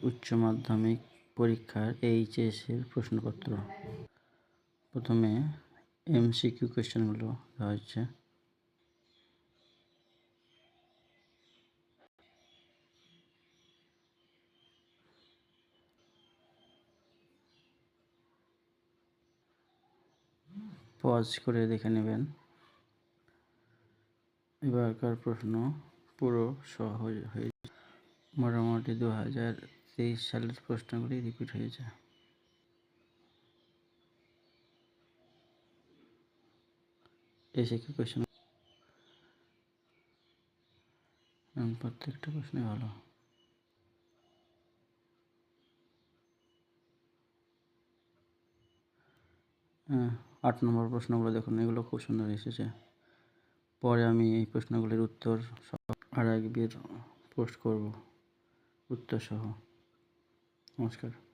উচ্চ মাধ্যমিক পরীক্ষার এইচএসের প্রশ্নপত্র। প্রথমে এমসিকিউ কোয়েশ্চেনগুলো দেওয়া হচ্ছে। পজ করে দেখে নেবেন। এবারকার প্রশ্ন পুরো সহজ হয়েছে। মোটামুটি 2023 সালের প্রশ্নগুলি রিপিট হয়েছে। এসিকিউ কোয়েশ্চেন প্রত্যেকটা প্রশ্নই ভালো। হ্যাঁ, 8 নম্বর প্রশ্নগুলো দেখুন, এগুলো খুব সুন্দর এসেছে। পরে আমি এই প্রশ্নগুলির উত্তর আর একবার পোস্ট করব উত্তর সহ। নমস্কার।